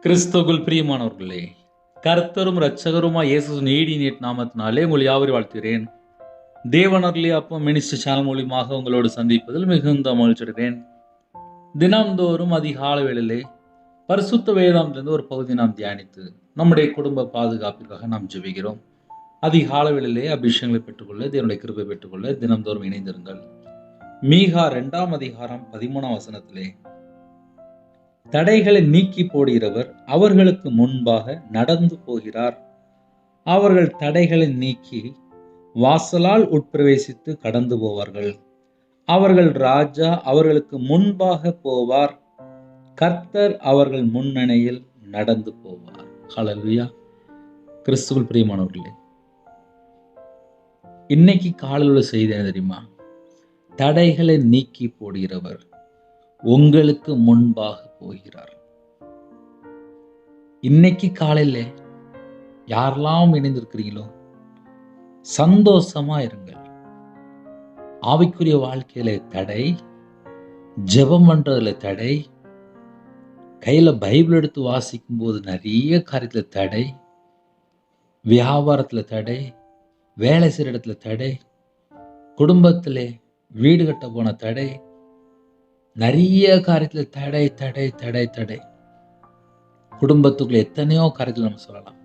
கிறிஸ்துவுக்குள் பிரியமானவர்களே, கர்த்தரும் இரட்சகருமாய் இயேசு நீட் நாமத்தினாலே உங்கள் யாவரையும் வாழ்த்துகிறேன். தேவனருளே அப்பம் மினிஸ்டர் சேனல் மூலியமாக உங்களோடு சந்திப்பதில் மிகுந்த மகிழ்ச்சியடைகிறேன். தினம்தோறும் அதிகாலை வேளையிலே பரிசுத்த வேதாந்திலிருந்து ஒரு பகுதி நாம் தியானித்து நம்முடைய குடும்ப பாதுகாப்பிற்காக நாம் ஜெபிக்கிறோம். அதிகாலை வேளையிலே அபிஷேகங்களை பெற்றுக்கொள்ள, தேவனுடைய கிருபை பெற்றுக்கொள்ள தினம்தோறும் இணைந்திருங்கள். மீகா 2 அதிகாரம் 13 வசனத்திலே, தடைகளை நீக்கி போடுகிறவர் அவர்களுக்கு முன்பாக நடந்து போகிறார். அவர்கள் தடைகளை நீக்கி வாசலால் உட்பிரவேசித்து கடந்து போவார்கள். அவர்கள் ராஜா அவர்களுக்கு முன்பாக போவார். கர்த்தர் அவர்கள் முன்னணியில் நடந்து போவார். ஹல்லேலூயா. கிறிஸ்துவுக்குள் பிரியமானவர்களே, இன்னைக்கு காலையில் உள்ள செய்தி என்ன தெரியுமா? தடைகளை நீக்கி போடுகிறவர் உங்களுக்கு முன்பாக போகிறார். இன்னைக்கு காலையில யாரெல்லாம் இணைந்திருக்கிறீங்களோ சந்தோஷமா இருங்கள். ஆவிக்குரிய வாழ்க்கையில தடை, ஜெபம் பண்றதுல தடை, கையில பைபிள் எடுத்து வாசிக்கும் போது நிறைய காரியத்துல தடை, வியாபாரத்துல தடை, வேலை செய்யற இடத்துல தடை, குடும்பத்திலே வீடு கட்ட போன தடை, நிறைய காரியத்துல தடை தடை தடை தடை. குடும்பத்துக்குள்ள எத்தனையோ காரியத்துல நம்ம சொல்லலாம்.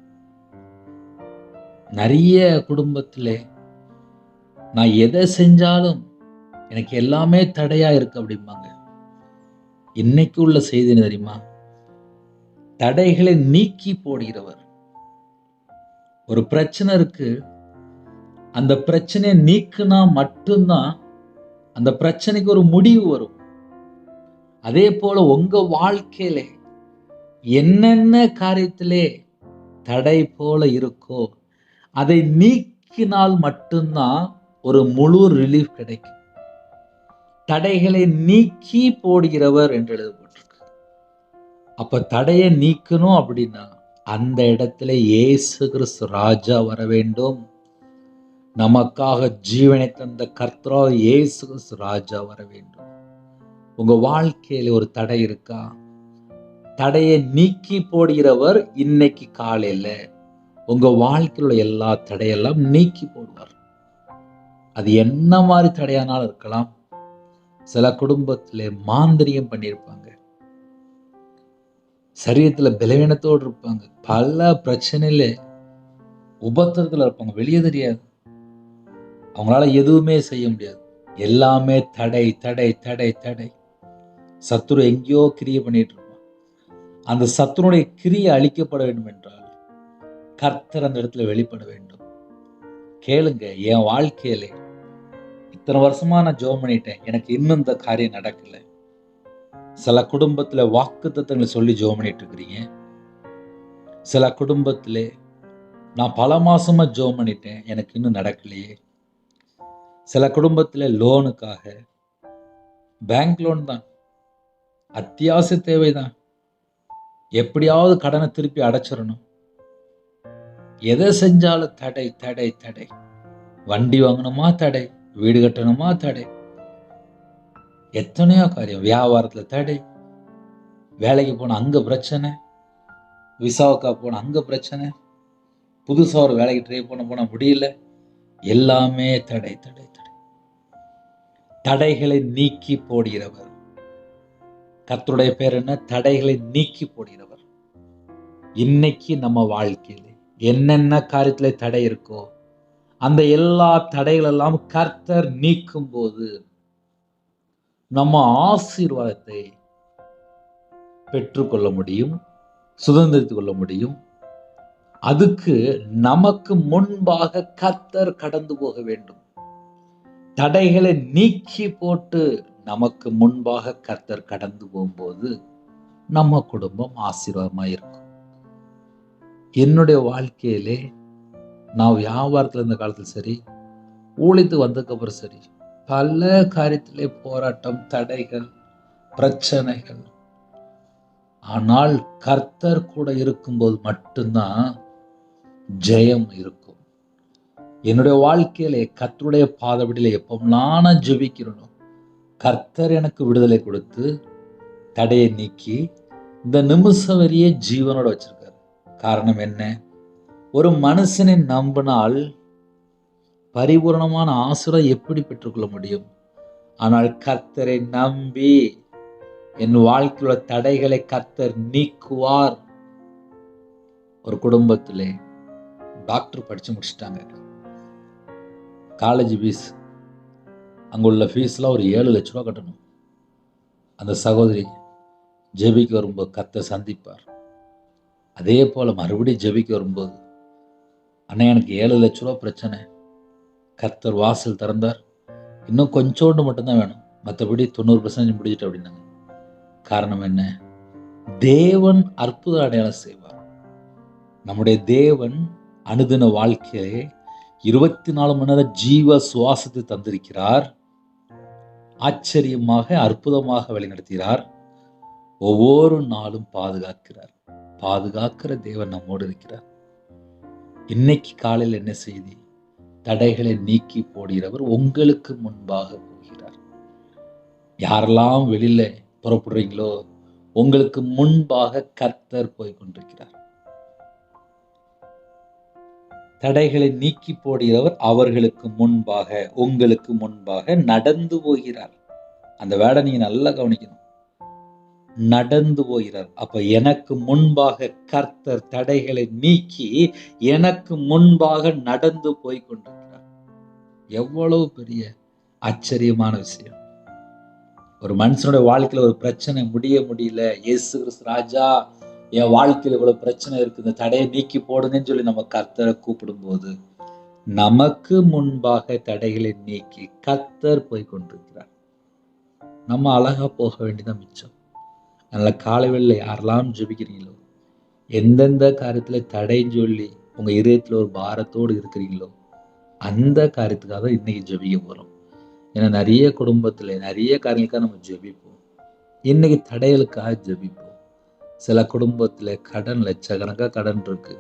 நிறைய குடும்பத்திலே நான் எதை செஞ்சாலும் எனக்கு எல்லாமே தடையா இருக்கு அப்படிம்பாங்க. இன்னைக்கு உள்ள செய்தி என்ன தெரியுமா? தடைகளை நீக்கி போடுகிறவர். ஒரு பிரச்சனை இருக்கு, அந்த பிரச்சனையை நீக்குனா மட்டும்தான் அந்த பிரச்சனைக்கு ஒரு முடிவு வரும். அதே போல உங்க வாழ்க்கையில என்னென்ன காரியத்திலே தடை போல இருக்கோ அதை நீக்கினால் மட்டும்தான் ஒரு முழு ரிலீஃப் கிடைக்கும். தடைகளை நீக்கி போடுகிறவர் என்று எழுதப்பட்டிருக்கு. அப்ப தடையை நீக்கணும் அப்படின்னா அந்த இடத்துல இயேசு கிறிஸ்து ராஜா வர வேண்டும். நமக்காக ஜீவனை தந்த கர்த்தராகிய இயேசு கிறிஸ்து ராஜா வர வேண்டும். உங்க வாழ்க்கையில ஒரு தடை இருக்கா? தடையை நீக்கி போடுகிறவர் இன்னைக்கு காலையில உங்க வாழ்க்கையில எல்லா தடையெல்லாம் நீக்கி போடுவார். அது என்ன மாதிரி தடையானாலும் இருக்கலாம். சில குடும்பத்திலே மாந்திரியம் பண்ணியிருப்பாங்க, சரீரத்துல பலவீனத்தோடு இருப்பாங்க, பல பிரச்சனையில உபத்திரத்துல இருப்பாங்க, வெளியே தெரியாது, அவங்களால எதுவுமே செய்ய முடியாது, எல்லாமே தடை தடை தடை தடை. சத்துரு எங்கேயோ கிரியை பண்ணிட்டு இருப்பான். அந்த சத்துருடைய கிரியை அழிக்கப்பட வேண்டும் என்றால் கர்த்தர் அந்த இடத்துல வெளிப்பட வேண்டும். கேளுங்க, என் வாழ்க்கையில இத்தனை வருஷமா நான் ஜெபம் பண்ணிட்டேன், எனக்கு இன்னும் இந்த காரியம் நடக்கல. சில குடும்பத்துல வாக்குத்தத்தங்களை சொல்லி ஜெபம் பண்ணிட்டு இருக்கிறீங்க. சில குடும்பத்திலே நான் பல மாசமா ஜெபம் பண்ணிட்டேன், எனக்கு இன்னும் நடக்கலையே. சில குடும்பத்துல லோனுக்காக, பேங்க் லோன் தான், அத்தியாவசிய தேவைதான், எப்படியாவது கடனை திருப்பி அடைச்சிடணும். எதை செஞ்சாலும் தடை தடை தடை. வண்டி வாங்கணுமா தடை, வீடு கட்டணுமா தடை, எத்தனையோ காரியம். வியாபாரத்துல தடை, வேலைக்கு போன அங்க பிரச்சனை, விசாவுக்கா போன அங்க பிரச்சனை, புதுசா ஒரு வேலைக்கு ட்ரை போன முடியல, எல்லாமே தடை தடை தடை. தடைகளை நீக்கி போடுகிறவர். கர்த்தருடைய பேர் என்ன? தடைகளை நீக்கி போடுகிறவர். இன்னைக்கு நம்ம வாழ்க்கையில என்னென்ன காரியத்திலே தடை இருக்கோ அந்த எல்லா தடைகள் எல்லாம் கர்த்தர் நீக்கும் போது நம்ம ஆசீர்வாதத்தை பெற்றுக்கொள்ள முடியும், சுதந்திரித்துக் கொள்ள முடியும். அதுக்கு நமக்கு முன்பாக கர்த்தர் கடந்து போக வேண்டும். தடைகளை நீக்கி போட்டு நமக்கு முன்பாக கர்த்தர் கடந்து போகும்போது நம்ம குடும்பம் ஆசீர்வாதமா இருக்கும். என்னுடைய வாழ்க்கையிலே நான் வியாபாரத்துல இருந்த காலத்துல சரி, ஊழியத்துக்கு வந்ததுக்கு அப்புறம் சரி, பல காரியத்திலே போராட்டம், தடைகள், பிரச்சனைகள். ஆனால் கர்த்தர் கூட இருக்கும்போது மட்டும்தான் ஜெயம் இருக்கும். என்னுடைய வாழ்க்கையிலே கர்த்தருடைய பாதபடியில எப்பெல்லாம் நான் ஜெபிக்கிறேனோ கர்த்தர் எனக்கு விடுதலை கொடுத்து தடையை நீக்கி இந்த நிமிஷம் வரையே ஜீவனோட வச்சிருக்காரு. காரணம் என்ன? ஒரு மனுஷனை நம்பினால் பரிபூரணமான ஆசீர்வாதம் எப்படி பெற்றுக்கொள்ள முடியும்? ஆனால் கர்த்தரை நம்பி என் வாழ்க்கையில தடைகளை கர்த்தர் நீக்குவார். ஒரு குடும்பத்திலே டாக்டர் படிச்சு முடிச்சிட்டாங்க. காலேஜ் ஃபீஸ், அங்குள்ள ஃபீஸ்லாம் ஒரு 7 லட்ச ரூபா கட்டணும். அந்த சகோதரி ஜெபிக்க வரும்போது கர்த்தர் சந்திப்பார். அதே போல மறுபடியும் ஜெபிக்க வரும்போது, அண்ணா எனக்கு 7 லட்ச ரூபா பிரச்சனை, கர்த்தர் வாசல் திறந்தார், இன்னும் கொஞ்சோண்டு மட்டும்தான் வேணும், மற்றபடி 90% முடிஞ்சிட்டு அப்படின்னாங்க. காரணம் என்ன? தேவன் அற்புத அடையாளம் செய்வார். நம்முடைய தேவன் அனுதின வாழ்க்கையிலே 24 மணி நேரம் ஜீவ சுவாசத்தை தந்திருக்கிறார். ஆச்சரியமாக அற்புதமாக வழிநடத்துகிறார். ஒவ்வொரு நாளும் பாதுகாக்கிறார். பாதுகாக்கிற தேவன் நம்மோடு இருக்கிறார். இன்னைக்கு காலையில் என்ன செய்தி? தடைகளை நீக்கி போடுகிறவர் உங்களுக்கு முன்பாக போகிறார். யாரெல்லாம் வெளியில புறப்படுறீங்களோ உங்களுக்கு முன்பாக கர்த்தர் போய் கொண்டிருக்கிறார். தடைகளை நீக்கி போடுகிறவர் அவர்களுக்கு முன்பாக, உங்களுக்கு முன்பாக நடந்து போகிறார். அந்த வேடை நீங்க நல்லா கவனிக்கணும். நடந்து போகிறார். அப்ப எனக்கு முன்பாக கர்த்தர் தடைகளை நீக்கி எனக்கு முன்பாக நடந்து போய் கொண்டிருக்கிறார். எவ்வளவு பெரிய ஆச்சரியமான விஷயம். ஒரு மனுஷனுடைய வாழ்க்கையில ஒரு பிரச்சனை முடியல, இயேசு கிறிஸ்து ராஜா என் வாழ்க்கையில் இவ்வளவு பிரச்சனை இருக்கு, இந்த தடையை நீக்கி போடுங்கன்னு சொல்லி நம்ம கர்த்தரை கூப்பிடும் போது நமக்கு முன்பாக தடைகளை நீக்கி கர்த்தர் போய் கொண்டிருக்கிறார். நம்ம அழகா போக வேண்டியதான் மிச்சம். அதனால காலை வேளையில யாரெல்லாம் ஜெபிக்கிறீங்களோ, எந்தெந்த காரியத்துல தடைன்னு சொல்லி உங்க இதயத்துல ஒரு பாரத்தோடு இருக்கிறீங்களோ அந்த காரியத்துக்காக தான் இன்னைக்கு ஜெபிக்க போறோம். ஏன்னா நிறைய குடும்பத்துல நிறைய காரியங்களுக்காக நம்ம ஜெபிப்போம். இன்னைக்கு தடைகளுக்காக ஜெபிப்போம். சில குடும்பத்துல கடன், லட்சக்கணக்காக கடன் இருக்கு,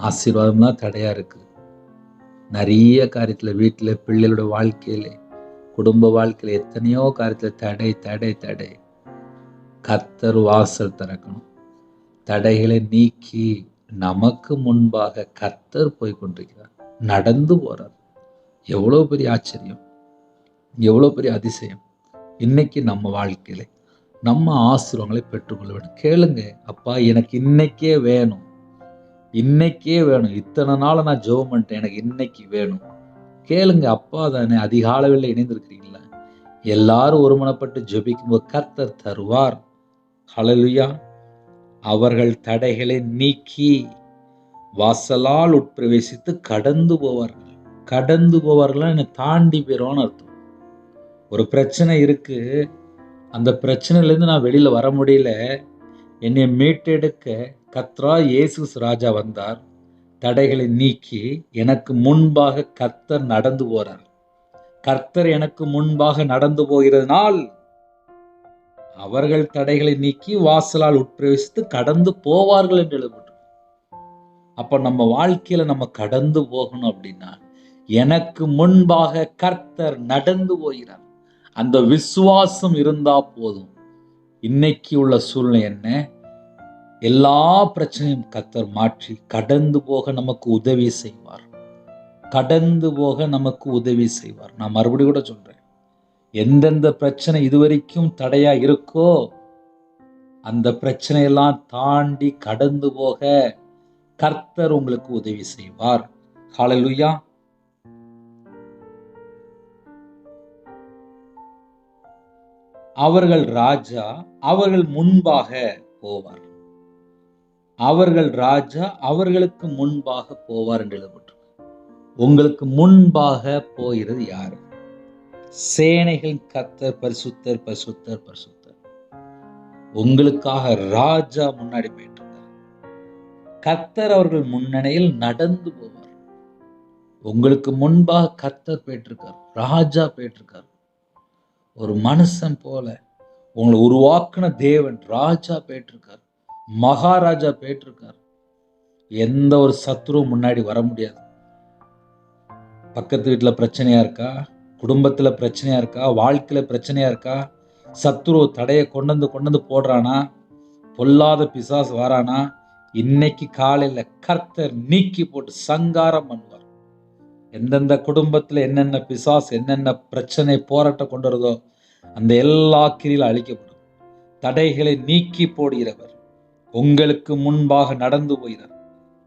ஆசீர்வாதம்லாம் தடையா இருக்கு. நிறைய காரியத்துல வீட்டுல பிள்ளைகளோட வாழ்க்கையில குடும்ப வாழ்க்கையில எத்தனையோ காரியத்துல தடை தடை தடை. கர்த்தர் வாசல் திறக்கணும். தடைகளை நீக்கி நமக்கு முன்பாக கர்த்தர் போய் கொண்டிருக்கிறார். நடந்து போறார். எவ்வளவு பெரிய ஆச்சரியம், எவ்வளவு பெரிய அதிசயம். இன்னைக்கு நம்ம வாழ்க்கையில நம்ம ஆசீர்வாதங்களை பெற்றுக்கொள்ள வேண்டும். கேளுங்க, அப்பா எனக்கு இன்னைக்கே வேணும், இன்னைக்கே வேணும், இத்தனை நாள நான் ஜெபம் பண்ணிட்டேன், எனக்கு இன்னைக்கு வேணும். கேளுங்க, அப்பா தானே. அதிகாலையில் இணைந்திருக்கிறீங்களா? எல்லாரும் ஒருமனப்பட்டு ஜெபிக்கும் போது கர்த்தர் தருவார். ஹல்லேலூயா. அவர்கள் தடைகளை நீக்கி வாசலால் உட்பிரவேசித்து கடந்து போவார்கள். கடந்து போவார்கள் என்னை தாண்டி போயிடுவான்னு அர்த்தம். ஒரு பிரச்சனை இருக்கு, அந்த பிரச்சனையிலேருந்து நான் வெளியில வர முடியல, என்னை மீட்டெடுக்க கர்த்தராகிய இயேசு ராஜா வந்தார். தடைகளை நீக்கி எனக்கு முன்பாக கர்த்தர் நடந்து போறார். கர்த்தர் எனக்கு முன்பாக நடந்து போகிறதுனால் அவர்கள் தடைகளை நீக்கி வாசலால் உட்பிரவேசித்து கடந்து போவார்கள் என்று எழுதப்பட்டு. அப்ப நம்ம வாழ்க்கையில நம்ம கடந்து போகணும் அப்படின்னா எனக்கு முன்பாக கர்த்தர் நடந்து போகிறார். அந்த விசுவாசம் இருந்தா போதும். இன்னைக்கு உள்ள சூழ்நிலை என்ன? எல்லா பிரச்சனையும் கர்த்தர் மாற்றி கடந்து போக நமக்கு உதவி செய்வார். கடந்து போக நமக்கு உதவி செய்வார். நான் மறுபடியும் கூட சொல்றேன், எந்தெந்த பிரச்சனை இதுவரைக்கும் தடையா இருக்கோ அந்த பிரச்சனையெல்லாம் தாண்டி கடந்து போக கர்த்தர் உங்களுக்கு உதவி செய்வார். ஹல்லேலூயா. அவர்கள் ராஜா அவர்கள் முன்பாக போவார். அவர்கள் ராஜா அவர்களுக்கு முன்பாக போவார் என்று எழுதப்பட்டிருக்கு. உங்களுக்கு முன்பாக போகிறது யாரு? சேனைகளின் கர்த்தர் பரிசுத்தர் பரிசுத்தர் பரிசுத்தர். உங்களுக்காக ராஜா முன்னாடி போயிட்டு இருக்கார். கர்த்தர் அவர்கள் முன்னணியில் நடந்து போவார். உங்களுக்கு முன்பாக கர்த்தர் போயிட்டு இருக்கார், ராஜா போயிட்டு இருக்கார். ஒரு மனுஷன் போல உங்களை உருவாக்குன தேவன் ராஜா போயிட்டு இருக்கார், மகாராஜா போயிட்டு இருக்கார். எந்த ஒரு சத்துருவும் முன்னாடி வர முடியாது. பக்கத்து வீட்டுல பிரச்சனையா இருக்கா, குடும்பத்துல பிரச்சனையா இருக்கா, வாழ்க்கையில பிரச்சனையா இருக்கா, சத்துரு தடையை கொண்டு வந்து போடுறானா, பொல்லாத பிசாசு வாரானா, இன்னைக்கு காலையில கர்த்தர் நீக்கி போட்டு சங்காரம் பண்ணுவார். எந்தெந்த குடும்பத்துல என்னென்ன பிசாசு என்னென்ன பிரச்சனை போராட்டம் கொண்டு வருதோ அந்த எல்லா கிரியிலும் அழிக்கப்படும். தடைகளை நீக்கி போடுகிறவர் உங்களுக்கு முன்பாக நடந்து போகிறார்.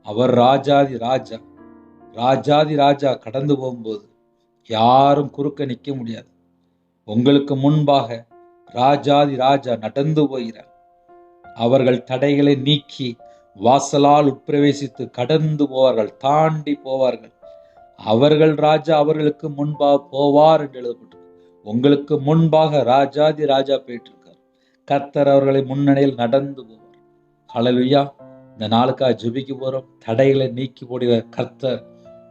அவர் ராஜாதி ராஜா. ராஜாதி ராஜா கடந்து போகும்போது யாரும் குறுக்க நிற்க முடியாது. உங்களுக்கு முன்பாக ராஜாதி ராஜா நடந்து போகிறார். அவர்கள் தடைகளை நீக்கி வாசலால் உட்பிரவேசித்து கடந்து போவார்கள், தாண்டி போவார்கள். அவர்கள் ராஜா அவர்களுக்கு முன்பாக போவார் என்று எழுதப்பட்டிருக்கு. உங்களுக்கு முன்பாக ராஜாதி ராஜா போயிட்டு இருக்கார். கர்த்தர் அவர்களை முன்னணியில் நடந்து போவார். ஹல்லேலூயா. இந்த நாளுக்காக ஜெபிக்க போறோம். தடைகளை நீக்கி போடுகிற கர்த்தர்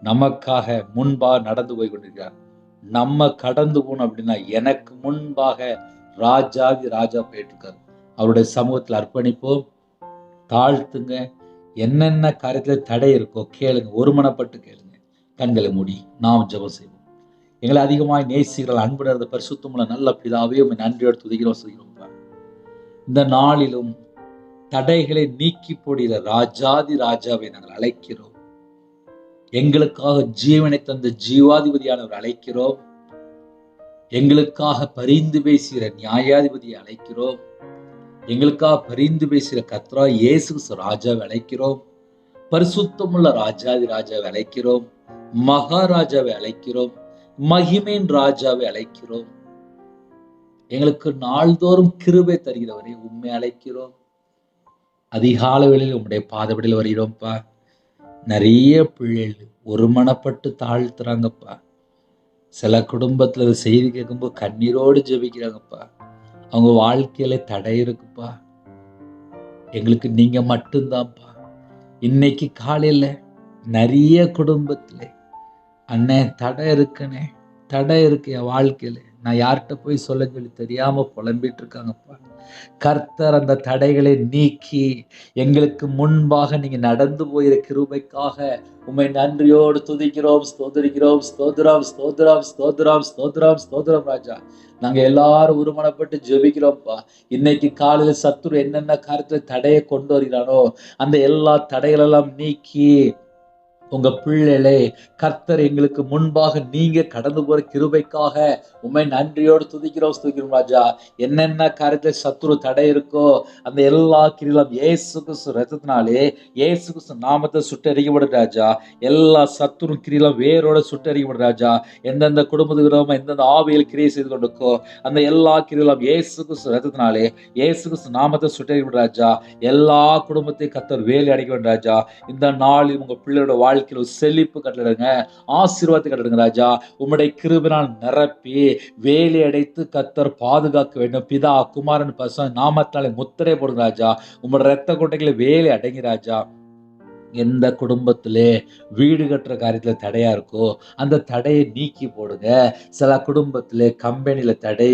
நமக்காக முன்பாக நடந்து போய் கொண்டிருக்கிறார். நம்ம கடந்து போகணும் அப்படின்னா எனக்கு முன்பாக ராஜாதி ராஜா போயிட்டு இருக்காரு. அவருடைய சமூகத்தில் அர்ப்பணிப்போம், தாழ்த்துங்க. என்னென்ன காரியத்துல தடை இருக்கோ கேளுங்க, ஒருமனப்பட்டு கேளுங்க. கண்களை மூடி நாம் ஜெபம் செய்வோம். எங்களை அதிகமாய் நேசிக்கிற அன்பு நிறைந்த பரிசுத்தமுள்ள நல்ல பிதாவே, உம்மை நன்றியோடு துதிக்கிறோம் சொல்கிறோம். இந்த நாளிலும் தடைகளை நீக்கி போடுகிற ராஜாதி ராஜாவை நாங்கள் அழைக்கிறோம். எங்களுக்காக ஜீவனை தந்த ஜீவாதிபதியானவர் அழைக்கிறோம். எங்களுக்காக பரிந்து பேசுகிற நியாயாதிபதியை அழைக்கிறோம். எங்களுக்காக பரிந்து பேசுகிற கர்த்தராகிய இயேசு கிறிஸ்து ராஜாவை அழைக்கிறோம். பரிசுத்தமுள்ள ராஜாதி ராஜாவை அழைக்கிறோம். மகாராஜாவை அழைக்கிறோம். மகிமையின் ராஜாவை அழைக்கிறோம். எங்களுக்கு நாள்தோறும் கிருபை தருகிறவரை உம்மை அழைக்கிறோம். அதிகால வேளையில் உம்முடைய பாதப்படியில் வருகிறோம்ப்பா. நிறைய பிள்ளைகள் ஒருமனப்பட்டு தாழ்த்துறாங்கப்பா. சில குடும்பத்துல இதை செய்தி கேட்கும்போது கண்ணீரோடு ஜெபிக்கிறாங்கப்பா. அவங்க வாழ்க்கையில தடை இருக்குப்பா. எங்களுக்கு நீங்க மட்டும்தான்ப்பா. இன்னைக்கு காலையில நிறைய குடும்பத்துல அண்ணே தடை இருக்குண்ணே, தடை இருக்கு என் வாழ்க்கையில, நான் யார்கிட்ட போய் சொல்ல சொல்லி தெரியாம புலம்பிட்டு இருக்காங்கப்பா. கர்த்தர் அந்த தடைகளை நீக்கி எங்களுக்கு முன்பாக நீங்க நடந்து போயிற கிருபைக்காக உம்மை நன்றியோடு துதிக்கிறோம், ஸ்தோத்திரிக்கிறோம். ஸ்தோத்திரம் ஸ்தோத்திரம் ஸ்தோத்திரம் ஸ்தோத்திரம் ஸ்தோத்திரம் ராஜா. நாங்க எல்லாரும் ஒருமனப்பட்டு ஜெபிக்கிறோம்ப்பா. இன்னைக்கு காலையில சத்துரு என்னென்ன காரியத்துல தடையை கொண்டு வருகிறானோ அந்த எல்லா தடைகளெல்லாம் நீக்கி உங்க பிள்ளைகளே கர்த்தர் எங்களுக்கு முன்பாக நீங்க கடந்து போற கிருபைக்காக உம்மை நன்றியோடு துதிக்கிறோம் ராஜா. என்னென்ன காரியத்துல சத்துரு தடை இருக்கோ அந்த எல்லா கிரியிலும் இயேசு கிறிஸ்து ரத்தத்தினாலே இயேசு கிறிஸ்து நாமத்தை சுட்டரிக்கப்படும் ராஜா. எல்லா சத்துரு கிரியிலும் வேரோட சுட்டரிக்கப்படும் ராஜா. எந்தெந்த குடும்பத்துக்கு எந்தெந்த ஆவியில் கிரியை செய்து கொண்டிருக்கோ அந்த எல்லா கிரியிலும் இயேசு கிறிஸ்து ரத்தத்தினாலே இயேசு கிறிஸ்து நாமத்தை சுட்டரிக்கப்படும் ராஜா. எல்லா குடும்பத்தையும் கர்த்தர் வேலை அடைக்க வேண்டும் ராஜா. இந்த நாளில் உங்க பிள்ளையோட வாழ்க்கையில் செழிப்பு கட்டளைங்க, ஆசீர்வாதத்தை கட்டளைங்க ராஜா. உம்முடைய கிருபையினால் நிரப்பி வேலி அடைத்து கர்த்தர் பாதுகாக்க வேண்டும். பிதா குமாரன் பரிசுத்த நாமத்தாலே முத்திரை போடுங்க ராஜா. உம்முடைய இரத்த கோட்டைகளை வேலி அடங்கி ராஜா. எந்த குடும்பத்திலே வீடு கட்டுற காரியத்துல தடையா இருக்கோ அந்த தடையை நீக்கி போடுங்க. சில குடும்பத்திலே கம்பெனில தடை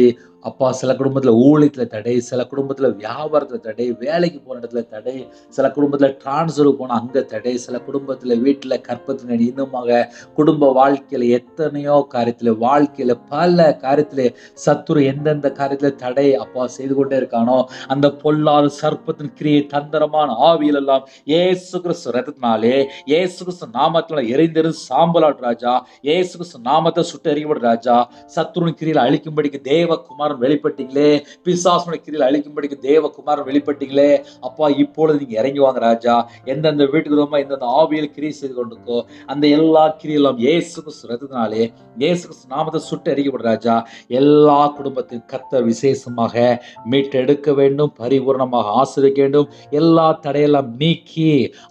அப்பா, சில குடும்பத்துல ஊழியத்துல தடை, சில குடும்பத்துல வியாபாரத்துல தடை, வேலைக்கு போன இடத்துல தடை, சில குடும்பத்துல டிரான்ஸ்ஃபர் போன அங்க தடை, சில குடும்பத்துல வீட்டுல கற்பத்தின் இன்னுமாக குடும்ப வாழ்க்கையில எத்தனையோ காரியத்துல வாழ்க்கையில பல காரியத்துல சத்துரு எந்தெந்த காரியத்துல தடை அப்பா செய்து கொண்டே இருக்கானோ அந்த பொல்லாத சர்ப்பத்தின் கிரியை தந்திரமான ஆவியில் எல்லாம் இயேசு கிறிஸ்து ரத்தத்தினாலே இயேசு கிறிஸ்து நாமத்தினால எரிந்திரு சாம்பலாட் ராஜா. இயேசு கிறிஸ்து நாமத்தை சுட்டு எறியப்படும் ராஜா. சத்துருவின் கிரியில் அழிக்கும்படிக்கு தேவகுமாரன் வெளிப்பட்டீங்களே, பிசாசுடைய கிரியில் அழிக்கும்படிக்கு தேவகுமாரன் வெளிப்பட்டீங்களே அப்பா. இப்பொழுது நீங்க இறங்கி வாங்க ராஜா. எந்தெந்த வீட்டுக்கு எந்தெந்த ஆவியில் கிரியை செய்து கொண்டிருக்கோ அந்த எல்லா கிரியிலும் இயேசு கிறிஸ்து ரத்தத்தினாலே இயேசு கிறிஸ்து நாமத்தை சுட்டு எறியப்படும் ராஜா. எல்லா குடும்பத்தின் கர்த்தர் விசேஷமாக மீட்டெடுக்க வேண்டும், பரிபூர்ணமாக ஆசீர்வதிக்க வேண்டும். எல்லா தடையெல்லாம் நீக்கி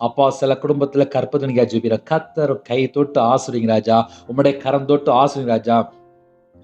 அப்பா சில குடும்பத்துல கற்பத்தினிக்கா ஜெபிக்கிற கர்த்தர் கை தொட்டு ஆசீர்வதிங்க ராஜா. உம்முடைய கரம் தொட்டு ஆசீர்வதிங்க ராஜா.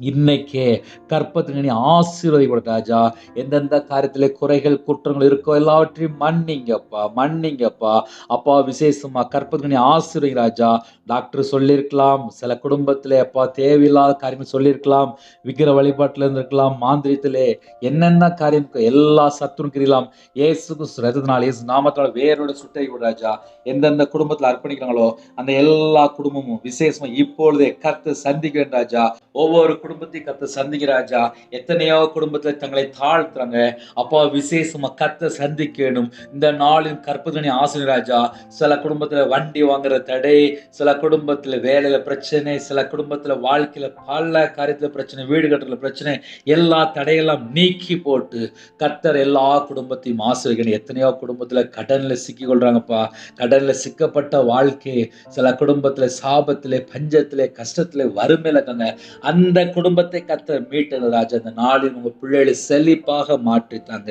இன்னைக்கே கற்பத்தினி ஆசீர்வதிக்கப்படும் ராஜா. எந்தெந்த காரியத்திலே குறைகள் குற்றங்கள் இருக்கோ எல்லாவற்றையும் மன்னிங்கப்பா, மன்னிங்கப்பா அப்பா. விசேஷமா கற்பத்தினி ஆசீர்வதி ராஜா. டாக்டர் சொல்லியிருக்கலாம், சில குடும்பத்திலே அப்பா தேவையில்லாத காரியங்கள் சொல்லியிருக்கலாம், விக்கிர வழிபாட்டில் இருந்திருக்கலாம், மாந்திரியத்திலே என்னென்ன காரியம் இருக்கோ எல்லா சத்துரும் கிரியலாம் இயேசு கிறிஸ்து ரத்தத்தினால் இயேசு நாமத்தால் வேரோட சுட்டரிக்கப்படும் ராஜா. எந்தெந்த குடும்பத்தில் அர்ப்பணிக்கிறாங்களோ அந்த எல்லா குடும்பமும் விசேஷமா இப்பொழுதே கர்த்தர் சந்திக்க வேண்டும் ராஜா. ஒவ்வொரு குடும்பத்தை கத்த சந்திங்க ராஜா. எத்தனையோ குடும்பத்துல தங்களை தாழ்த்துறாங்க. அப்பா விசேஷமா கத்த சந்திக்க வேணும். இந்த நாளின் கற்பதனை ஆசை ராஜா. சில குடும்பத்துல வண்டி வாங்குற தடை, சில குடும்பத்துல வேலையில பிரச்சனை, சில குடும்பத்துல வாழ்க்கையில பல காரியத்துல பிரச்சனை, வீடு கட்டுறதுல பிரச்சனை, எல்லா தடையெல்லாம் நீக்கி போட்டு கர்த்தர் எல்லா குடும்பத்தையும் ஆசீர்வதிக்கணும். எத்தனையோ குடும்பத்துல கடன்ல சிக்கி கொள்றாங்கப்பா. கடன்ல சிக்கப்பட்ட வாழ்க்கை, சில குடும்பத்துல சாபத்திலே, பஞ்சத்திலே, கஷ்டத்திலே, வறுமையில இருக்காங்க. அந்த குடும்பத்தை கர்த்தர் மீட்டது ராஜா. இந்த நாளில் உங்க பிள்ளைகளை செழிப்பாக மாற்றித்தாங்க.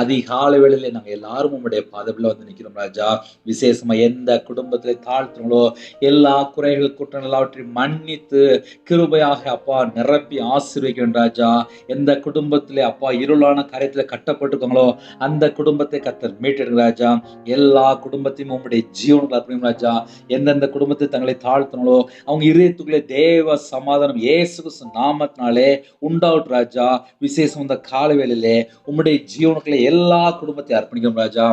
அதிகாலை வேளையிலே நாங்க எல்லாரும் உங்களுடைய பாதத்துல வந்து நிக்கிறோம் ராஜா. விசேஷமா எந்த குடும்பத்திலே தாழ்த்துங்களோ எல்லா குறைகள் குற்றம் எல்லாவற்றையும் மன்னித்து கிருபையாக அப்பா நிரப்பி ஆசீர்வதிக்கணும் ராஜா. எந்த குடும்பத்திலே அப்பா இருளான காரியத்துல கட்டப்பட்டிருக்காங்களோ அந்த குடும்பத்தை கர்த்தர் மீட்டெடுங்க ராஜா. எல்லா குடும்பத்தையும் உங்களுடைய ஜீவனுக்கு அர்ப்பணிக்கும் ராஜா. எந்தெந்த குடும்பத்தை தங்களை தாழ்த்தினாலோ அவங்க இதயத்துக்குள்ளே தேவ சமாதானம் இயேசு கிறிஸ்து நாமத்தினாலே உண்டாவட்டும் ராஜா. விசேஷம் இந்த கால வேளையிலே உம்முடைய ஜீவனுக்குள்ளே எல்லா குடும்பத்தையும் அர்ப்பணிக்கும் ராஜா.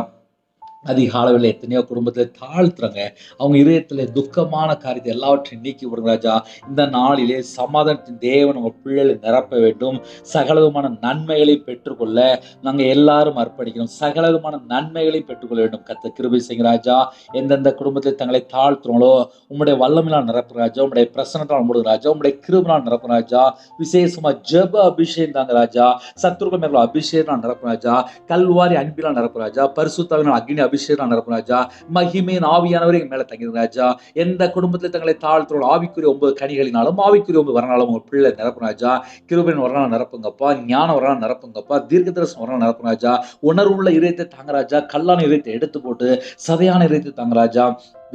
அதிகாலையில் எத்தனையோ குடும்பத்தில் தாழ்த்துறாங்க. அவங்க இதயத்தில் துக்கமான காரியத்தை எல்லாவற்றையும் நீக்கி விடுங்க ராஜா. இந்த நாளிலே சமாதானத்தின் தேவன் உங்கள் பிள்ளைகளை நிரப்ப வேண்டும். சகலவிதமான நன்மைகளை பெற்றுக்கொள்ள நாங்கள் எல்லாரும் அர்ப்பணிக்கிறோம். சகலவிதமான நன்மைகளை பெற்றுக்கொள்ள வேண்டும். கர்த்தர் கிருபை செய்யுங்க ராஜா. எந்தெந்த குடும்பத்தில் தங்களை தாழ்த்துறாங்களோ உங்களுடைய வல்லமையால் நிரப்பு ராஜா. உங்களுடைய பிரசன்னத்தால் மூடுங்க ராஜா. உங்களுடைய கிருபையால் நிரப்பு ராஜா. விசேஷமா ஜெப அபிஷேகம் தாங்க ராஜா. சத்துருக்கள் மேல அபிஷேகம் நிரப்பு ராஜா. கல்வாரி அன்பினால் நிரப்பு ராஜா. பரிசுத்தாவினால் அக்னி அபிஷேகம் நிரப்பு ராஜா. மகிமையின் ஆவியானவரே மேல தங்கிடும் ராஜா. எந்த குடும்பத்தில் தங்களை தாழ்த்துறோம் ஆவிக்குரிய 9 கனிகளினாலும் ஆவிக்குரிய 9 வரனாலும் உங்க பிள்ளை நிரப்பு ராஜா. கிருபையின் வரனால நிரப்புங்கப்பா. ஞான வரனால நிரப்புங்கப்பா. தீர்க்கதரிசனம் வரனால நிரப்பு ராஜா. உணர்வுள்ள இதயத்தை தாங்க ராஜா. கல்லான இதயத்தை எடுத்து போட்டு சதையான இதயத்தை தாங்க ராஜா.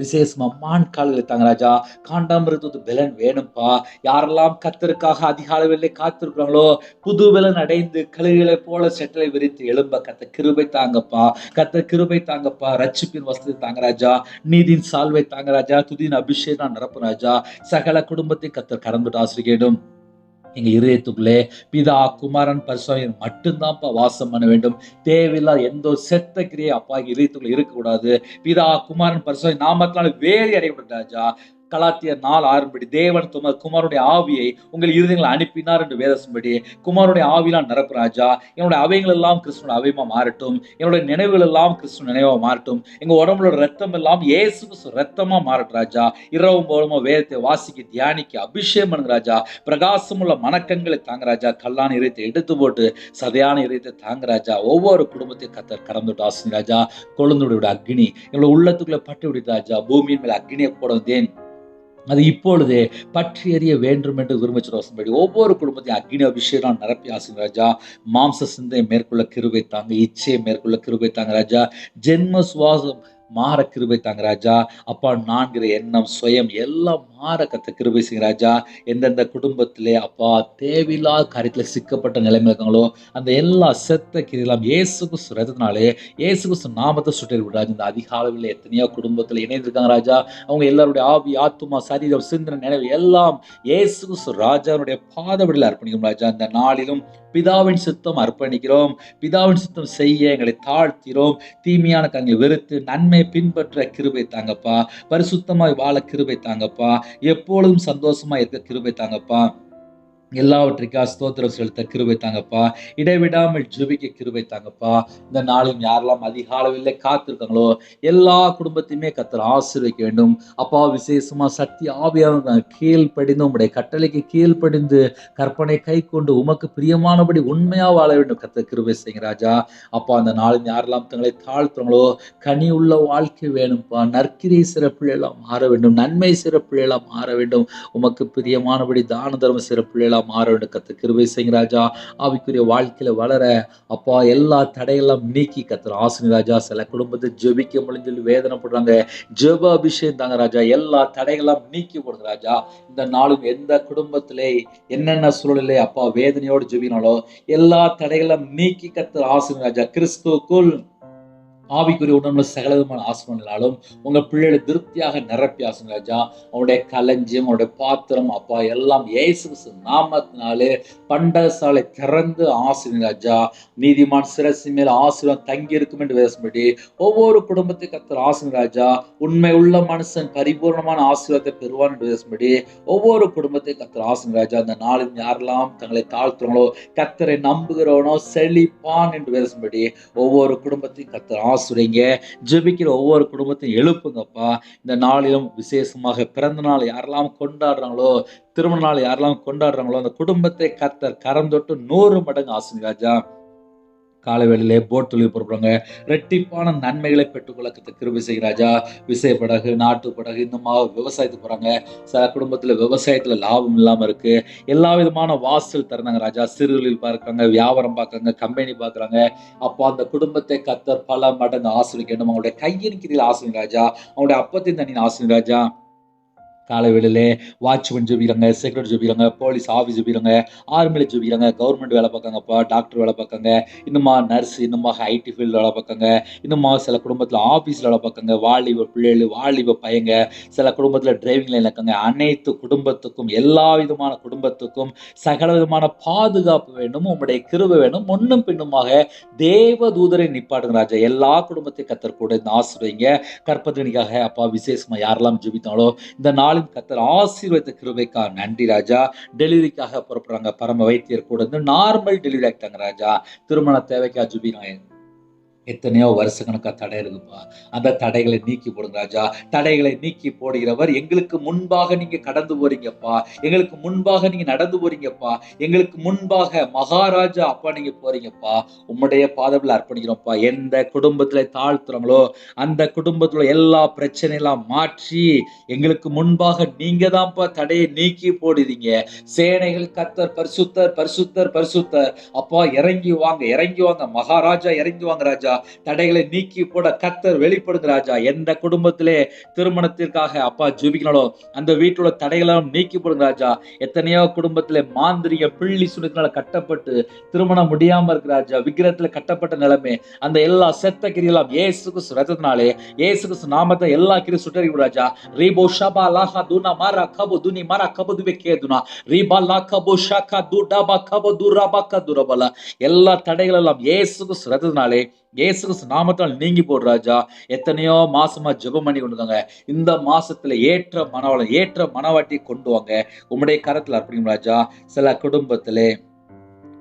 விசேஷமா மான் கால்களை தாங்க ராஜா. காண்டாமிருத்து பலன் வேணும்பா. யாரெல்லாம் கர்த்தருக்காக அதிகாலையிலே காத்திருக்கிறாங்களோ புது பலன் அடைந்து கழுகுகளை போல செட்டலை விரித்து எழும்ப கர்த்தர் கிருபை தாங்கப்பா. கர்த்தர் கிருபை தாங்கப்பா. ரட்சிப்பின் வஸ்து தாங்க ராஜா. நீதியின் சால்வை தாங்க ராஜா. துதியின் அபிஷேகம் நிரப்பு ராஜா. சகல குடும்பத்தை கர்த்தர் கடந்துட்டு ஆசிரியடும். எங்க இதயத்துக்குள்ளே பிதா குமாரன் பரிசுத்தர் மட்டும்தான்ப்பா வாசம் பண்ண வேண்டும். தேவையில்லாத எந்த ஒரு செத்த கிரியை அப்பா இதயத்துக்குள்ள இருக்கக்கூடாது. பிதா குமாரன் பரிசுத்தர் நாமத்தினால வேலை அடையக்கூடாது ராஜா. கலாத்தியர் 4:6 தேவன் குமாரனுடைய ஆவியை உங்கள் இருதயங்களை அனுப்பினார் என்று வேதத்தின்படி குமாரனுடைய ஆவியெல்லாம் நிரப்பு ராஜா. என்னுடைய அவைகள் எல்லாம் கிறிஸ்துவ அவையமா மாறட்டும். என்னுடைய நினைவுகள் எல்லாம் கிறிஸ்துவ நினைவா மாறட்டும். எங்க உடம்புல ரத்தம் எல்லாம் இயேசு கிறிஸ்து ரத்தமா மாறட்டும் ராஜா. இரவும் போலமா வேதத்தை வாசிக்க தியானிக்க அபிஷேகம் பண்ணுங்க ராஜா. பிரகாசமுள்ள மனக்கண்களை தாங்க ராஜா. கல்லான இதயத்தை எடுத்து போட்டு சதையான இதயத்தை தாங்க ராஜா. ஒவ்வொரு குடும்பத்தையும் கர்த்தர் கடந்துட்டு ஆசை ராஜா. கொழுந்துடைய அக்னி எங்களோட உள்ளத்துக்குள்ள பட்டு விடுது ராஜா. பூமியின் மேல் அக்னியை போட வந்தேன், அது இப்பொழுதே பற்றி எறிய வேண்டும் என்று விரும்பி ஒவ்வொரு குடும்பத்தையும் அக்னி அபிஷேகம் நிரப்பி ஆசீர்வதிங்க ராஜா. மாம்ச சிந்தையை மேற்கொள்ள கிருபை தாங்க. இச்சையை மேற்கொள்ள கிருபை தாங்க ராஜா. ஜென்ம சுவாசம் மாற கிருபை தாங்க ராஜா. அப்பா நான்கிற எண்ணம் சுயம் எல்லாம் மாற கத்த கிருபை செய்யுங்க ராஜா. எந்தெந்த குடும்பத்திலே அப்பா தேவையில்லாத காரியத்துல சிக்கப்பட்ட நிலைமை இருக்காங்களோ அந்த எல்லா செத்த கிரியெல்லாம் இயேசு கிறிஸ்து ரத்தத்தினாலே இயேசு கிறிஸ்து நாமத்தை சுட்டி விடுறாங்க. இந்த அதிகாலையில் எத்தனையோ குடும்பத்துல இணைந்திருக்காங்க ராஜா. அவங்க எல்லாருடைய ஆவி ஆத்துமா சரீரம் சிந்தனை நினைவு எல்லாம் இயேசு கிறிஸ்து ராஜாவுடைய பாதவடியில் அர்ப்பணிக்கும் ராஜா. இந்த நாளிலும் பிதாவின் சித்தம் அர்ப்பணிக்கிறோம். பிதாவின் சித்தம் செய்ய எங்களை தாழ்த்திரோம். தீமையான காரியங்களை வெறுத்து நன்மை பின்பற்ற கிருபை தாங்கப்பா. பரிசுத்தமாய் வாழ கிருபை தாங்கப்பா. எப்பொழுதும் சந்தோஷமா இருக்க கிருபை தாங்கப்பா. எல்லாவற்றிற்கா ஸ்தோத்திரம் செலுத்த கிருபை தாங்கப்பா. இடைவிடாமல் ஜெபிக்க கிருபை தாங்கப்பா. இந்த நாளும் யாரெல்லாம் அதிகாலையிலே காத்திருக்காங்களோ எல்லா குடும்பத்தையுமே கர்த்தர் ஆசீர்வதிக்க வேண்டும் அப்பா. விசேஷமா சக்தி ஆவியானவர் கீழ்ப்படிந்து உம்முடைய கட்டளைக்கு கீழ்ப்படிந்து கற்பனை கை கொண்டு உமக்கு பிரியமானபடி உண்மையா வாழ வேண்டும் கர்த்தர் கிருபை செய்யுங்க ராஜா. அப்பா அந்த நாளும் யாரெல்லாம் தங்களை தாழ்த்துறாங்களோ கனி உள்ள வாழ்க்கை வேணும்ப்பா. நற்கிரை சிறப்பிள்ளையெல்லாம் மாற வேண்டும். நன்மை சிறப்பிள்ளையெல்லாம் மாற வேண்டும். உமக்கு பிரியமானபடி தான தர்ம சிறப்பிள்ளையெல்லாம் மாற வேண்டும் கர்த்தர் கிருபை செய்யுங்க ராஜா. ஆவிக்குரிய வாழ்க்கையில வளர அப்பா எல்லா தடையெல்லாம் நீக்கி கர்த்தர் ஆசீர்வதிங்க ராஜா. சில குடும்பத்தை ஜெபிக்க முடிஞ்சு வேதனைப்படுறாங்க. ஜெப அபிஷேகம் தாங்க ராஜா. எல்லா தடைகளெல்லாம் நீக்கி போடுங்க ராஜா. இந்த நாளும் எந்த குடும்பத்திலே என்னென்ன சூழலிலே அப்பா வேதனையோடு ஜெபினாலோ எல்லா தடைகளெல்லாம் நீக்கி கர்த்தர் ஆசீர்வதிங்க ராஜா. கிறிஸ்துவுக்குள் ஆவிக்குரிய உணவுல சகல விதமான ஆசீர்வாதங்களாலும் உங்க பிள்ளைகளை திருப்தியாக நிரப்பி ஆசுங்க ராஜா. அவனுடைய களஞ்சியம், அவனுடைய பாத்திரம் அப்பா எல்லாம் இயேசு கிறிஸ்து நாமத்தினாலே பண்டகசாலை திறந்து ஆசீர்வதிங்க ராஜா. நீதிமான் சிரசின் மேல் ஆசீர்வாதம் தங்கி இருக்கும் என்று பேசும்படி ஒவ்வொரு குடும்பத்தை கர்த்தர் ஆசீர்வதிங்க ராஜா. உண்மை உள்ள மனுஷன் பரிபூர்ணமான ஆசீர்வாதத்தை பெறுவான் என்று பேசும்படி ஒவ்வொரு குடும்பத்தை கர்த்தர் ஆசீர்வதிங்க ராஜா. அந்த நாளில் யாரெல்லாம் தங்களை தாழ்த்துறாங்களோ, கர்த்தரை நம்புகிறவனோ செழிப்பான் என்று பேசும்படி ஒவ்வொரு குடும்பத்தையும் கர்த்தர் ஆசீர்வதிங்க. ஜெபிக்கிற ஒவ்வொரு குடும்பத்தையும் எழுப்புங்கப்பா. இந்த நாளிலும் விசேஷமாக பிறந்த நாள் யாரெல்லாம் கொண்டாடுறாங்களோ, திருமண நாள் யாரெல்லாம் கொண்டாடுறாங்களோ, அந்த குடும்பத்தை கர்த்தர் கரம் தொட்டு 100 மடங்கு ஆசீர்வதிங்க ராஜா. காலை வேளையிலே போட் தொழில் பொறுப்பாங்க ரெட்டிப்பான நன்மைகளை பெற்றுக்கொள்ள கர்த்தர் கிருபை செய்யுங்க ராஜா. விசை படகு, நாட்டு படகு, இந்த மாதிரி விவசாயத்துக்கு போறாங்க. சில குடும்பத்துல விவசாயத்துல லாபம் இல்லாம இருக்கு. எல்லா விதமான வாசல் திறந்தாங்க ராஜா. சிறு தொழில் பார்க்கறாங்க, வியாபாரம் பார்க்கறாங்க, கம்பெனி பார்க்கறாங்க. அப்போ அந்த குடும்பத்தை கர்த்தர் பல மடங்கு ஆசீர்வதிக்கணும். அவங்களுடைய கையின் கீழில் ஆசீர்வதிங்க ராஜா. அவங்களுடைய அப்பத்தின் தண்ணியின் ஆசீர்வதிங்க ராஜா. காலை வேளையிலே வாட்ச்மேன் ஜெபிக்கிறாங்க, செக்யூரிட்டி ஜெபிக்கிறாங்க, போலீஸ் ஆஃபீஸ் ஜெபிக்கிறாங்க, ஆர்மில ஜெபிக்கிறாங்க, கவர்மெண்ட் வேலை பார்க்காங்கப்பா, டாக்டர் வேலை பார்க்காங்க, இன்னுமா நர்ஸ், இன்னுமா ஐடி ஃபீல்டு வேலை பார்க்காங்க, இன்னுமா சில குடும்பத்தில் ஆஃபீஸில் வேலை பார்க்காங்க, வாலிப பிள்ளைகள், வாலிப பையங்க, சில குடும்பத்தில் டிரைவிங் லைனில் இருக்காங்க. அனைத்து குடும்பத்துக்கும், எல்லா விதமான குடும்பத்துக்கும் சகல விதமான பாதுகாப்பு வேண்டும், உங்களுடைய கிருபை வேண்டும். முன்னும் பின்னுமாக தேவ தூதரை நிப்பாடுங்க ராஜா. எல்லா குடும்பத்தையும் கர்த்தர் கூட இந்த ஆசீர்வதிங்க. கற்பத்தினிக்காக அப்பா விசேஷமா யாரெல்லாம் ஜெபித்தாங்களோ இந்த நாளின் கர்த்தர் ஆசீர்வதித்த கிருபைக்காக நன்றி ராஜா. டெலிவரிக்காக புறப்படுறாங்க, பரம வைத்தியர் கூட இருந்து நார்மல் டெலிவரி ஆகிட்டாங்க ராஜா. திருமண தேவைக்காக ஜெபிக்கிறாங்க. எத்தனையோ வருஷக்கணக்கா தடை இருக்குப்பா. அந்த தடைகளை நீக்கி போடுங்க ராஜா. தடைகளை நீக்கி போடுகிறவர் எங்களுக்கு முன்பாக நீங்க கடந்து போறீங்கப்பா. எங்களுக்கு முன்பாக நீங்க நடந்து போறீங்கப்பா. எங்களுக்கு முன்பாக மகாராஜா அப்பா நீங்க போறீங்கப்பா. உம்முடைய பாதத்தில் அர்ப்பணிக்கிறோம்ப்பா. எந்த குடும்பத்துல தாழ்த்துறாங்களோ அந்த குடும்பத்துல எல்லா பிரச்சனையெல்லாம் மாற்றி எங்களுக்கு முன்பாக நீங்க தான்ப்பா தடையை நீக்கி போடுறீங்க. சேனைகள் கர்த்தர் பரிசுத்தர் பரிசுத்தர் பரிசுத்தர். அப்பா இறங்கி வாங்க, இறங்கி வாங்க மகாராஜா, இறங்கி வாங்க ராஜா. தடைகளை நீக்கி போட கர்த்தர் வெளிப்படுங்க ராஜா. எந்த குடும்பத்திலே திருமணத்திற்காக அப்பா ஜெபிக்கணோ அந்த வீட்டோட தடைகளும் நீக்கி போடுங்க ராஜா. எத்தனையோ குடும்பத்திலே மாந்திரிக பிள்ளி சுனத்தினால கட்டப்பட்டு திருமணம் முடியாம இருக்கு ராஜா. விக்கிரத்துல கட்டப்பட்ட நிலைமை அந்த எல்லா செத்த கிரியெல்லாம் இயேசு கிறிஸ்து ரத்தத்தினாலே, இயேசு கிறிஸ்து நாமத்தை எல்லா கிரி சுட்டறி ராஜா. ரீபோ ஷபா லாஹா துனா மாரா கபு துனி மாரா கபு துபே கேதுனா ரீபா லா கபு ஷகா துடபா கபு துரபா கதுரபல. எல்லா தடைகள் எல்லாம் இயேசு கிறிஸ்து ரத்தத்தினாலே, இயேசு கிறிஸ்து நாமத்தால் நீங்கி போடு ராஜா. எத்தனையோ மாசமா ஜெபம் பண்ணி கொண்டுதாங்க. இந்த மாசத்துல ஏற்ற மனவாளம், ஏற்ற மனவாட்டி கொண்டு வாங்க. உம்முடைய கரத்துல அர்ப்பணிக்கும் ராஜா. சில குடும்பத்திலே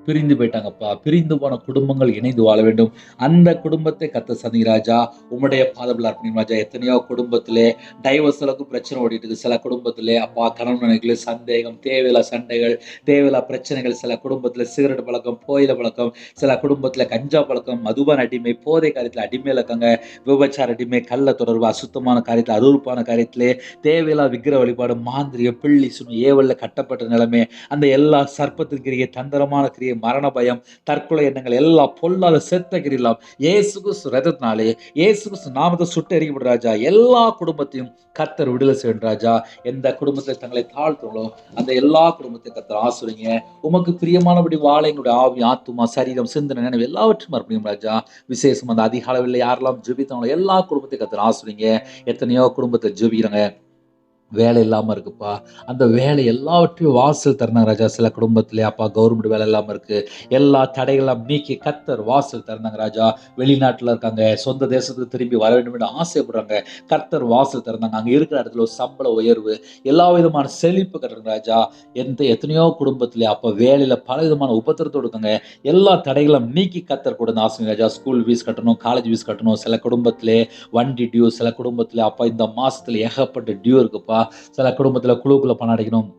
பிரிந்து போயிட்டாங்கப்பா. பிரிந்து போன குடும்பங்கள் இணைந்து வாழ வேண்டும். அந்த குடும்பத்தை கர்த்தர் சந்திங்க ராஜா. உம்முடைய பாதத்தில் அர்ப்பணிக்கும் ராஜா. எத்தனையோ குடும்பத்திலே டைவர்ஸ் அளவுக்கு பிரச்சனை ஓடிட்டு இருக்கு. சில குடும்பத்திலே அப்பா கணவன் மனைவிக்குள்ளே சந்தேகம், தேவையில்லா சண்டைகள், தேவையில்லா பிரச்சனைகள். சில குடும்பத்துல சிகரெட் பழக்கம், புகையிலை பழக்கம், சில குடும்பத்துல கஞ்சா பழக்கம், மதுபான அடிமை, போதை காரியத்துல அடிமையில இருக்காங்க. விபச்சார அடிமை, கள்ள தொடர்பு, அசுத்தமான காரியத்துல, அருவருப்பான காரியத்திலே, தேவையில்லா விக்கிர வழிபாடு, மாந்திரிக பிள்ளி சுனி ஏவல்ல கட்டப்பட்ட நிலைமை, அந்த எல்லா சர்ப்பத்தின் கிரியை, தந்திரமான கிரியை, மரண பயம், தற்கொலை எண்ணங்கள், எல்லா பொல்லாத செத்த கிரியெல்லாம் இயேசு கிறிஸ்து ரத்தத்தினாலே, இயேசு கிறிஸ்து நாமத்தை சுட்டு எரிக்கப்படும் ராஜா. எல்லா குடும்பத்தையும் கர்த்தர் விடுதலை செய்யும் ராஜா. எந்த குடும்பத்தில் தங்களை தாழ்த்துங்களோ அந்த எல்லா குடும்பத்தையும் கர்த்தர் ஆசீர்வதிங்க. உமக்கு பிரியமானபடி வாழ எங்களுடைய ஆவி, ஆத்துமா, சரீரம், சிந்தனை, நினைவு எல்லாவற்றையும் அர்ப்பணிக்கும் ராஜா. விசேஷம் அந்த அதிக அளவில் யாரெல்லாம் ஜெபித்தாங்களோ எல்லா குடும்பத்தையும் கர்த்தர் ஆசீர்வதிங்க. எத்தனையோ குடும்பத்தை ஜெபிக்கிறாங்க, வேலை இல்லாம இருக்குப்பா. அந்த வேலை எல்லாவற்றையும் வாசல் திறந்தாங்க ராஜா. சில குடும்பத்திலே அப்பா கவர்மெண்ட் வேலை இல்லாம இருக்கு. எல்லா தடைகளெல்லாம் நீக்கி கர்த்தர் வாசல் திறந்தாங்க ராஜா. வெளிநாட்டுல இருக்காங்க, சொந்த தேசத்துக்கு திரும்பி வர வேண்டும் என்று ஆசைப்படுறாங்க. கர்த்தர் வாசல் திறந்தாங்க. அங்க இருக்கிற இடத்துல ஒரு சம்பள உயர்வு, எல்லா விதமான செழிப்பு கட்டுறாங்க ராஜா. எத்தனையோ குடும்பத்திலே அப்ப வேலையில பல விதமான உபத்திரத்தோடு இருக்காங்க. எல்லா தடைகளும் நீக்கி கர்த்தர் கூட ஆசை ராஜா. ஸ்கூல் ஃபீஸ் கட்டணும், காலேஜ் ஃபீஸ் கட்டணும். சில குடும்பத்திலே வண்டி டியூ, சில குடும்பத்திலே அப்பா இந்த மாசத்துல ஏகப்பட்ட டியூ இருக்குப்பா. சில குடும்பத்துல குழுக்குள்ள பணம் அடைக்கணும்.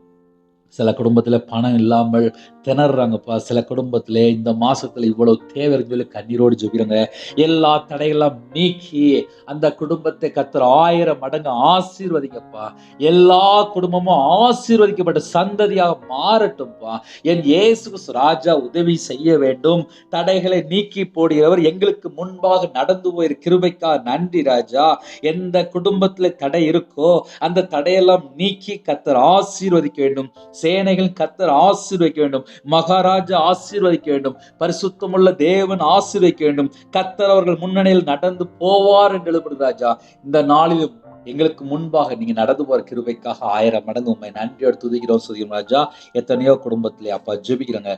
சில குடும்பத்துல பணம் இல்லாமல் திணறாங்கப்பா. சில குடும்பத்திலே இந்த மாசத்துல இவ்வளவு தேவை சொல்லி கண்ணீரோடு ஜெபிக்கிறாங்க. எல்லா தடைகளெல்லாம் நீக்கி அந்த குடும்பத்தை கர்த்தர் 1000 மடங்கு ஆசீர்வதிங்கப்பா. எல்லா குடும்பமும் ஆசீர்வதிக்கப்பட்ட சந்ததியாக மாறட்டும்பா. என் இயேசு கிறிஸ்து ராஜா உதவி செய்ய வேண்டும். தடைகளை நீக்கி போடுகிறவர் எங்களுக்கு முன்பாக நடந்து போயிரு கிருபைக்கா நன்றி ராஜா. எந்த குடும்பத்துல தடை இருக்கோ அந்த தடையெல்லாம் நீக்கி கர்த்தர் ஆசீர்வதிக்க வேண்டும். சேனைகள் கர்த்தர் ஆசீர்வதிக்க வேண்டும். மகாராஜா ஆசீர்வதிக்க வேண்டும். பரிசுத்தமுள்ள தேவன் ஆசீர்வதிக்க வேண்டும். கர்த்தர் அவர்கள் முன்னணியில் நடந்து போவார் என்று எழுதுகிறது ராஜா. இந்த நாளிலும் எங்களுக்கு முன்பாக நீங்க நடந்து போற கிருபைக்காக 1000 மடங்கு உண்மை நன்றியோடு துதிக்கிறோம் சொல்கிறோம் ராஜா. எத்தனையோ குடும்பத்திலே அப்பா ஜெபிக்கிறாங்க,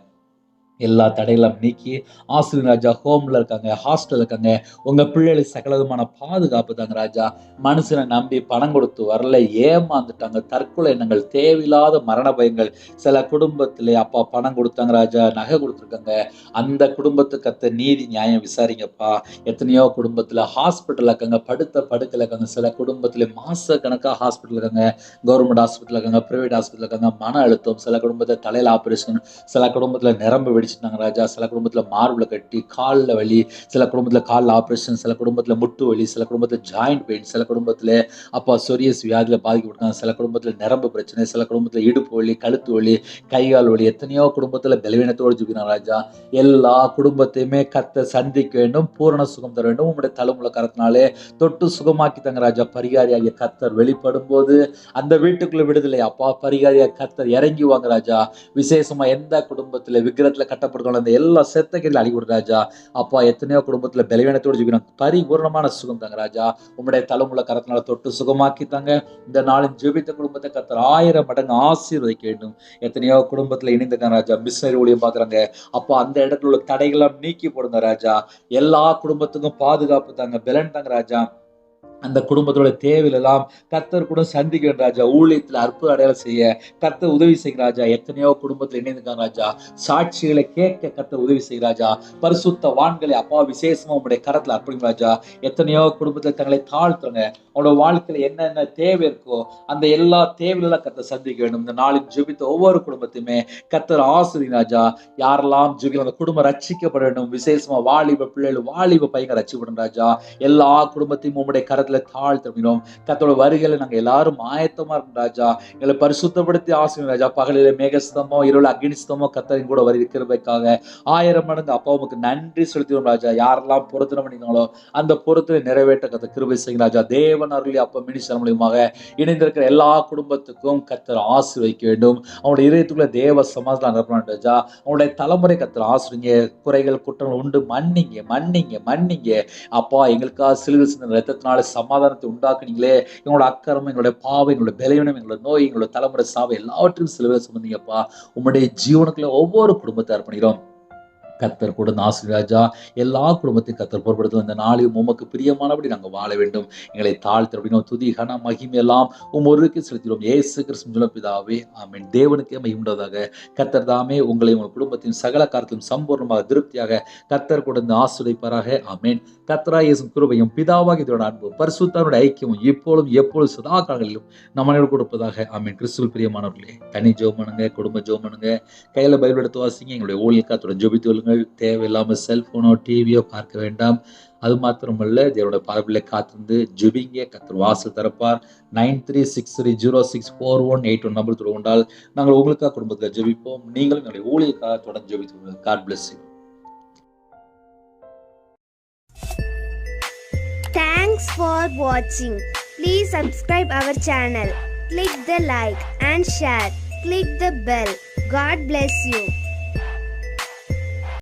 எல்லா தடைகளும் நீக்கி ஆசிரியர் ராஜா. ஹோம்ல இருக்காங்க, ஹாஸ்டல் இருக்காங்க, உங்க பிள்ளைகளுக்கு சகல விதமான பாதுகாப்பு தாங்க ராஜா. மனுஷனை நம்பி பணம் கொடுத்து வரல, ஏமாந்துட்டாங்க, தற்கொலை எண்ணங்கள், தேவையில்லாத மரண பயங்கள். சில குடும்பத்திலே அப்பா பணம் கொடுத்தாங்க ராஜா, நகை கொடுத்துருக்காங்க. அந்த குடும்பத்துக்கு நீதி நியாயம் விசாரிங்கப்பா. எத்தனையோ குடும்பத்துல ஹாஸ்பிட்டல் இருக்காங்க, படுத்த படுக்கல இருக்காங்க. சில குடும்பத்துல மாச கணக்கா ஹாஸ்பிட்டல் இருக்காங்க, கவர்மெண்ட் ஹாஸ்பிட்டல் இருக்காங்க, பிரைவேட் ஹாஸ்பிட்டல் இருக்காங்க. மன அழுத்தம், சில குடும்பத்துல தலையில ஆபரேஷன், சில குடும்பத்துல நிரம்பு வெடிச்சிட்டாங்க ராஜா. சில குடும்பத்துல மார்புல கட்டி, காலில் வலி, சில குடும்பத்துல காலில் ஆபரேஷன், சில குடும்பத்துல முட்டு வலி, சில குடும்பத்துல ஜாயிண்ட் பெயின், சில குடும்பத்துல அப்பா சொரியஸ் வியாதியில பாதிக்கப்பட்டாங்க, சில குடும்பத்துல நரம்பு பிரச்சனை, சில குடும்பத்துல இடுப்பு வலி, கழுத்து வலி, கைகால் வலி. எத்தனையோ குடும்பத்துல பலவீனத்தோடு ஜெபிக்கிறாங்க ராஜா. எல்லா குடும்பத்தையுமே கர்த்தர் சந்திக்க வேண்டும், பூரண சுகம் தர வேண்டும். உங்களுடைய தலைமுறை கரத்தினாலே தொட்டு சுகமாக்கி தங்க ராஜா. பரிகாரியாகிய கர்த்தர் வெளிப்படும் போது அந்த வீட்டுக்குள்ள விடுதலை அப்பா. பரிகாரியாக கர்த்தர் இறங்கி வாங்க ராஜா. விசேஷமா எந்த குடும்பத்துல விக்கிரத்துல கட்டப்படுறோம் அந்த எல்லா செத்த கையில் அழிவிடு ராஜா. அப்பா எத்தனையோ குடும்பத்துல பலவீனத்தோடு ஜெபிக்கிறோம், பரிபூர்ணமான சுகம் தாங்க ராஜா. உங்களுடைய தலைமுறை கரத்தினால தொட்டு சுகமாக்கி தாங்க. இந்த நாளின் ஜெபித்த குடும்பத்தை கர்த்தர் 1000 மடங்கு ஆசீர்வதிக்க வேண்டும். எத்தனையோ குடும்பத்துல இணைந்துங்க ராஜா. மிஷனரி ஊழியம் பாக்குறாங்க அப்பா, அந்த இடத்துல உள்ள தடைகள்லாம் நீக்கி போடுங்க ராஜா. எல்லா குடும்பத்துக்கும் பாதுகாப்பு தாங்க, பலன் தாங்க ராஜா. அந்த குடும்பத்தோட தேவையெல்லாம் கர்த்தர் கூட சந்திக்க ராஜா. ஊழியத்துல அற்புத அடையாளம் செய்ய கர்த்தர் உதவி செய்ய ராஜா. எத்தனையோ குடும்பத்துல இணைந்துக்காங்க ராஜா. சாட்சிகளை கேட்க கர்த்தர் உதவி செய்ய ராஜா. பரிசுத்த வான்களை அப்பா விசேஷமா உங்களுடைய கரத்துல அர்ப்பணிங்க ராஜா. எத்தனையோ குடும்பத்துல தங்களை தாழ்த்துறங்க. அவனோட வாழ்க்கையில என்னென்ன தேவை இருக்கோ அந்த எல்லா தேவையெல்லாம் கர்த்தர் சந்திக்க வேண்டும். இந்த நாளில் ஜெபித்த ஒவ்வொரு குடும்பத்தையுமே கர்த்தர் ஆசீர்வதிங்க ராஜா. யாரெல்லாம் ஜெபிக்கிற அந்த குடும்பம் ரட்சிக்கப்பட வேண்டும். விசேஷமா வாலிப பிள்ளைகள், வாலிப பையங்க ரட்சிக்கப்படும் ராஜா. எல்லா குடும்பத்தையும் உங்களுடைய கரத்துல தாழ்த்துகிறோம். கர்த்தரோட வருகையில நாங்க எல்லாரும் ஆயத்தமா இருக்கும் ராஜா. எங்களை பரிசுத்தப்படுத்தி ஆசீர்வதிங்க ராஜா. பகலில மேகஸ்தமோ இரவுல அக்னிஸ்தமோ கர்த்தரின் கூட வருகை கிருபைக்காக 1000 மடங்கு அப்பா உமக்கு நன்றி செலுத்துகிறோம் ராஜா. யாரெல்லாம் பொருத்தனை பண்ணிங்களோ அந்த பொருத்தனை நிறைவேற்ற கர்த்தர் கிருபை செய்யுங்க ராஜா. தேவன் அருளி அப்பா மினிஸ்டர் மூலமாக இணைந்திருக்கிற எல்லா குடும்பத்துக்கும் கர்த்தர் ஆசீர்வதிக்க வேண்டும். அவனுடைய இதயத்துக்குள்ள தேவ சமாதானம் நிரப்பணும் ராஜா. அவனுடைய தலைமுறை கர்த்தர் ஆசீர்வதிங்க. குறைகள் குற்றங்கள் உண்டு, மன்னிங்க மன்னிங்க மன்னிங்க அப்பா. எங்களுக்காக சிலுவை சிந்தின இரத்தத்தினால சமாதானத்தை உண்டாக்குனீங்களே. எங்களோட அக்கிரமம், எங்களுடைய பாவம், எங்களுடைய பலவீனம், எங்களோட நோய், எங்களோட தலைமுறை சாவை எல்லாவற்றையும் சிலுவையில் சுமந்தீங்கப்பா. உம்முடைய ஜீவனுக்குள்ள ஒவ்வொரு குடும்பத்தை அர்ப்பணிக்கிறோம். கர்த்தர் கூட ஆசீர்வதிங்க ராஜா. எல்லா குடும்பத்தையும் கர்த்தர் பொறுப்படுத்தும். இந்த நாளில் உமக்கு பிரியமானபடி நாங்கள் வாழ வேண்டும். எங்களை தாழ்த்து அப்படின்னா துதி கன மகிமை எல்லாம் ஒருவருக்கு செலுத்திடுவோம். இயேசு கிறிஸ்து பிதாவே ஆமென். தேவனுக்கே மகிமையுண்டதாக. கர்த்தர் தாமே உங்களை உங்கள் குடும்பத்தின் சகல காரியத்திலும் சம்பூர்ணமாக திருப்தியாக கர்த்தர் கூட ஆசீர்வதிப்பாராக ஆமென். கர்த்தராகிய இயேசு கிருபையும் பிதாவாகிய தேவனுடைய அன்பும் பரிசுத்தருடைய ஐக்கியமும் இப்பொழுதும் எப்பொழுதும் சதா காலங்களிலும் நம்ம கொடுப்பதாக ஆமென். கிறிஸ்துவில் பிரியமானவர்களே, தனி ஜெபம் பண்ணுங்க, குடும்ப ஜெபம் பண்ணுங்க, கையில பைபிள் எடுத்து வாசிங்க. எங்களுடைய ஊழியக்காரத்தோட ஜெபித்து தேவையில்லாமல் செல்போனோ டிவியோ பார்க்க வேண்டாம். அது மாத்திரமல்ல, தேவனுடைய பார்வையில காத்திருந்து ஜெபிங்க. கர்த்தர் வாசல் திறப்பார். 9363064181 நம்பர் தொடர்பு கொண்டால் நாங்கள் உங்களுக்காக குடும்பத்தில் ஜெபிப்போம். நீங்களும் எங்களுடைய ஊழியக்காக தொடர்ந்து ஜெபித்து. God bless you. Thanks for watching. Please subscribe our channel. Click the like and share. Click the bell. God bless you.